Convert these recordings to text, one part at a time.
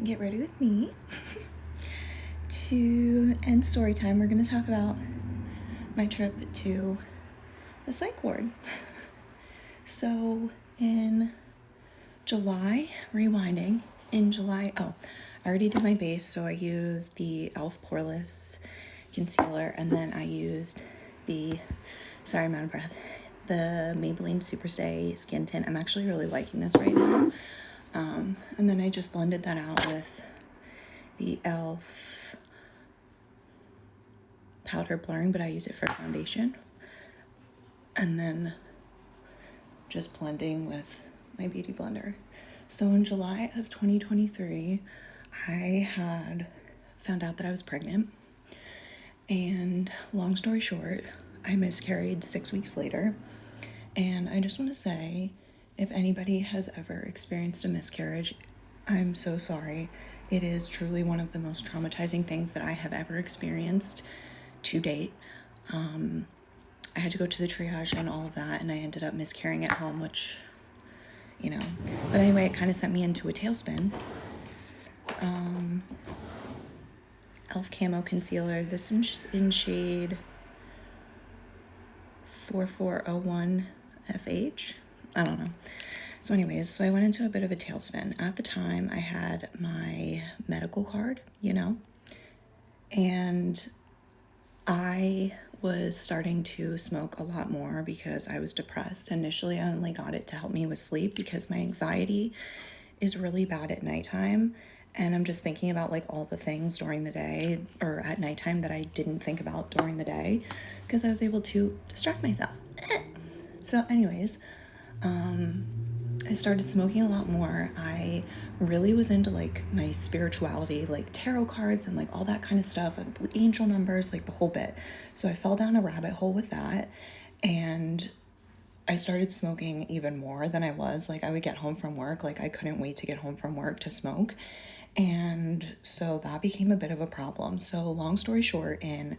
get ready with me to end story time. We're going to talk about my trip to the psych ward. So in July, rewinding, in July, I already did my base, so I used the e.l.f. Poreless concealer, and then I used the, sorry, I'm out of breath, the Maybelline Super Stay Skin Tint. I'm actually really liking this right now. And then I just blended that out with the e.l.f. powder blurring, but I use it for foundation. And then just blending with my beauty blender. So in July of 2023, I had found out that I was pregnant. And long story short, I miscarried 6 weeks later. And I just want to say, if anybody has ever experienced a miscarriage, I'm so sorry. It is truly one of the most traumatizing things that I have ever experienced to date. I had to go to the triage and all of that, and I ended up miscarrying at home, which, but anyway, it kind of sent me into a tailspin. e.l.f. Camo Concealer, this in shade 4401 FH. I don't know. So anyways, so I went into a bit of a tailspin. At the time, I had my medical card, and I was starting to smoke a lot more because I was depressed. Initially, I only got it to help me with sleep because my anxiety is really bad at nighttime. And I'm just thinking about like all the things during the day or at nighttime that I didn't think about during the day because I was able to distract myself. So anyways, I started smoking a lot more. I really was into like my spirituality, like tarot cards and like all that kind of stuff, angel numbers, like the whole bit. So I fell down a rabbit hole with that, and I started smoking even more than I was. Like I would get home from work, like I couldn't wait to get home from work to smoke. And so that became a bit of a problem. So long story short, in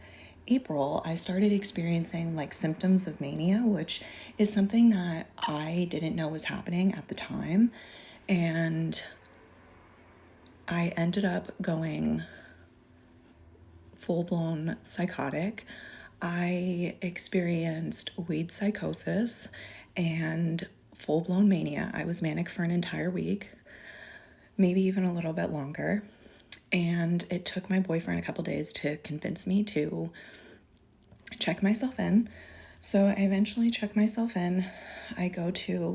April, I started experiencing like symptoms of mania, which is something that I didn't know was happening at the time. And I ended up going full-blown psychotic. I experienced weed psychosis and full-blown mania. I was manic for an entire week, maybe even a little bit longer. And it took my boyfriend a couple days to convince me to check myself in. So I eventually checked myself in. I go to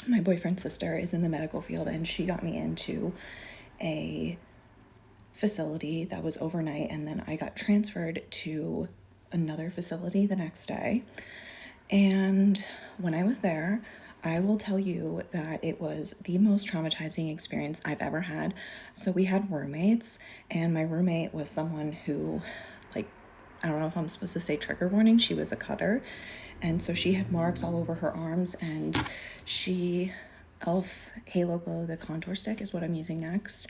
my boyfriend's sister is in the medical field, and she got me into a facility that was overnight, and then I got transferred to another facility the next day. And when I was there, I will tell you that it was the most traumatizing experience I've ever had. So we had roommates, and my roommate was someone who, I don't know if I'm supposed to say trigger warning, she was a cutter. And so she had marks all over her arms, and e.l.f. Halo Glow, the contour stick is what I'm using next.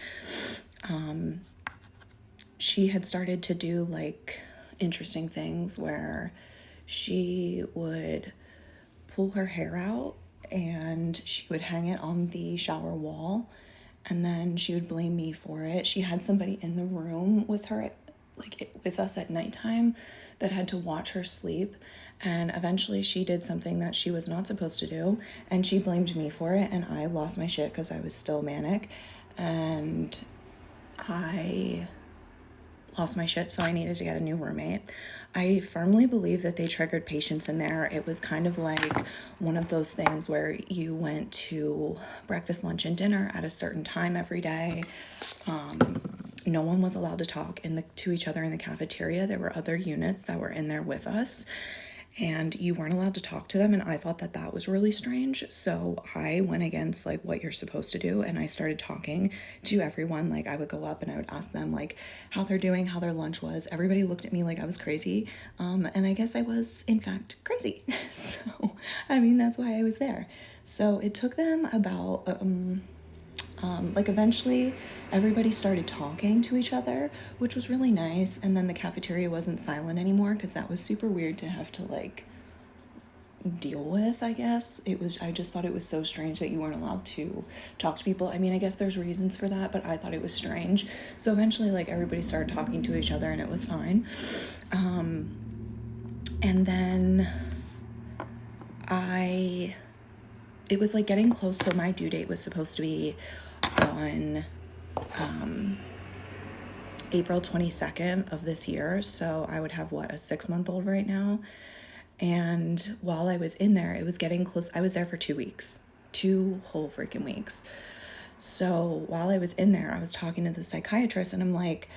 She had started to do interesting things where she would pull her hair out and she would hang it on the shower wall, and then she would blame me for it. She had somebody in the room with her, with us at nighttime, that had to watch her sleep, and eventually she did something that she was not supposed to do, and she blamed me for it, and I lost my shit because I was still manic, and I lost my shit, so I needed to get a new roommate. I firmly believe that they triggered patients in there. It was kind of like one of those things where you went to breakfast, lunch, and dinner at a certain time every day. No one was allowed to talk to each other in the cafeteria. There were other units that were in there with us, and you weren't allowed to talk to them, and I thought that was really strange. So I went against what you're supposed to do, and I started talking to everyone. I would go up and I would ask them how they're doing, how their lunch was. Everybody looked at me like I was crazy, and I guess I was in fact crazy. So that's why I was there. So it took them about eventually everybody started talking to each other, which was really nice. And then the cafeteria wasn't silent anymore, because that was super weird to have to deal with, I guess. I just thought it was so strange that you weren't allowed to talk to people. I mean, I guess there's reasons for that, but I thought it was strange. So eventually, like, everybody started talking to each other and it was fine. And then it was like getting close. So my due date was supposed to be on April 22nd of this year. So I would have a 6-month-old right now. And while I was in there, it was getting close. I was there for 2 weeks, 2 whole freaking weeks. So while I was in there, I was talking to the psychiatrist and I'm like,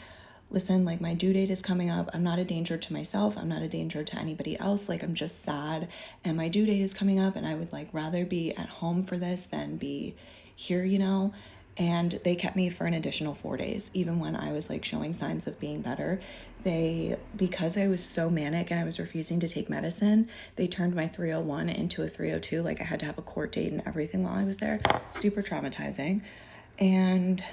listen, like, my due date is coming up. I'm not a danger to myself. I'm not a danger to anybody else. Like, I'm just sad and my due date is coming up and I would like rather be at home for this than be here, you know? And they kept me for an additional 4 days, even when I was like showing signs of being better. Because I was so manic and I was refusing to take medicine, they turned my 301 into a 302. Like, I had to have a court date and everything while I was there. Super traumatizing. And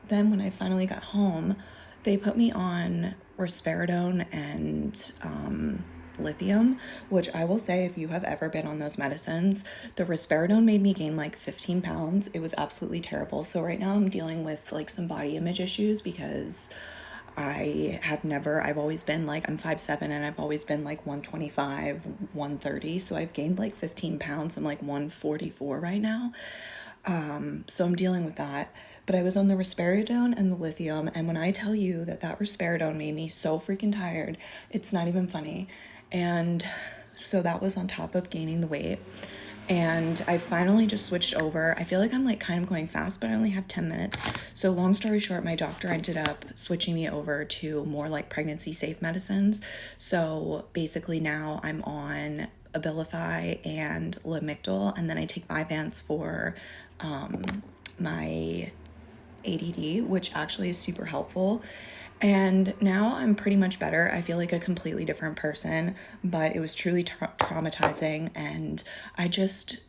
then when I finally got home, they put me on risperidone and lithium, which I will say, if you have ever been on those medicines, the risperidone made me gain like 15 pounds. It was absolutely terrible. So right now I'm dealing with like some body image issues because I've always been like, I'm 5'7" and I've always been like 125, 130. So I've gained like 15 pounds. I'm like 144 right now. So I'm dealing with that. But I was on the risperidone and the lithium, and when I tell you that risperidone made me so freaking tired, it's not even funny. And so that was on top of gaining the weight. And I finally just switched over. I feel like I'm like kind of going fast, but I only have 10 minutes. So long story short, my doctor ended up switching me over to more like pregnancy safe medicines. So basically now I'm on Abilify and Lamictal, and then I take Vyvanse for my ADD, which actually is super helpful. And now I'm pretty much better. I feel like a completely different person, but it was truly traumatizing. And I just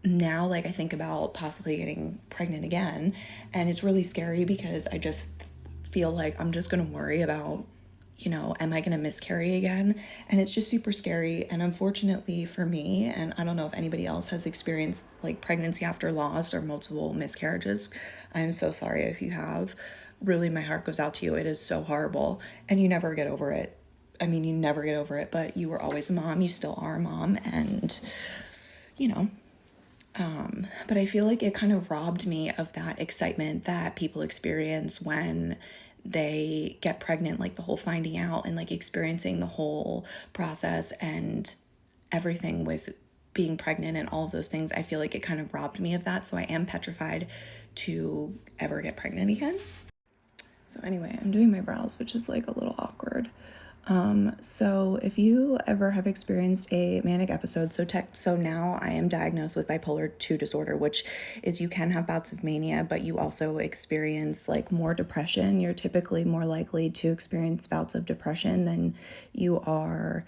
now, like, I think about possibly getting pregnant again. And it's really scary because I just feel like I'm just going to worry about, you know, am I going to miscarry again? And it's just super scary. And unfortunately for me, and I don't know if anybody else has experienced like pregnancy after loss or multiple miscarriages, I'm so sorry if you have. Really, my heart goes out to you. It is so horrible. And you never get over it. I mean, you never get over it, but you were always a mom. You still are a mom. And, you know, but I feel like it kind of robbed me of that excitement that people experience when they get pregnant, like the whole finding out and like experiencing the whole process and everything with being pregnant and all of those things. I feel like it kind of robbed me of that. So I am petrified to ever get pregnant again. So anyway, I'm doing my brows, which is like a little awkward. So if you ever have experienced a manic episode, so now I am diagnosed with bipolar 2 disorder, which is you can have bouts of mania, but you also experience like more depression. You're typically more likely to experience bouts of depression than you are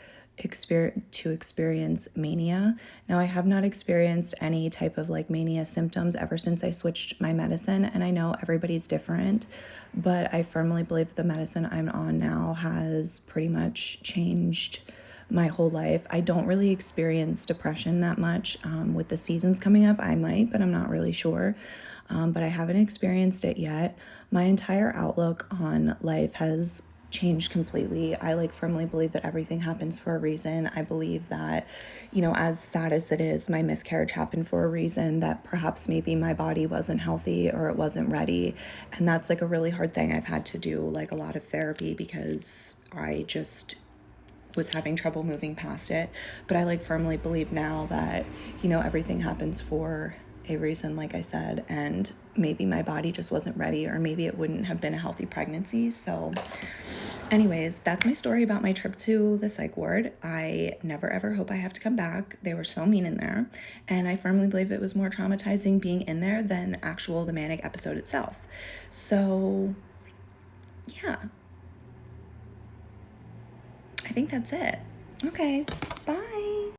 to experience mania. Now, I have not experienced any type of like mania symptoms ever since I switched my medicine, and I know everybody's different, but I firmly believe the medicine I'm on now has pretty much changed my whole life. I don't really experience depression that much. With the seasons coming up, I might, but I'm not really sure. But I haven't experienced it yet. My entire outlook on life has changed completely. I like firmly believe that everything happens for a reason. I believe that, you know, as sad as it is, my miscarriage happened for a reason, that perhaps maybe my body wasn't healthy or it wasn't ready. And that's like a really hard thing. I've had to do like a lot of therapy because I just was having trouble moving past it. But I like firmly believe now that, you know, everything happens for a reason, like I said, and maybe my body just wasn't ready, or maybe it wouldn't have been a healthy pregnancy. So anyways, that's my story about my trip to the psych ward. I never ever hope I have to come back. They were so mean in there, and I firmly believe it was more traumatizing being in there than the manic episode itself. So yeah, I think that's it. Okay, bye.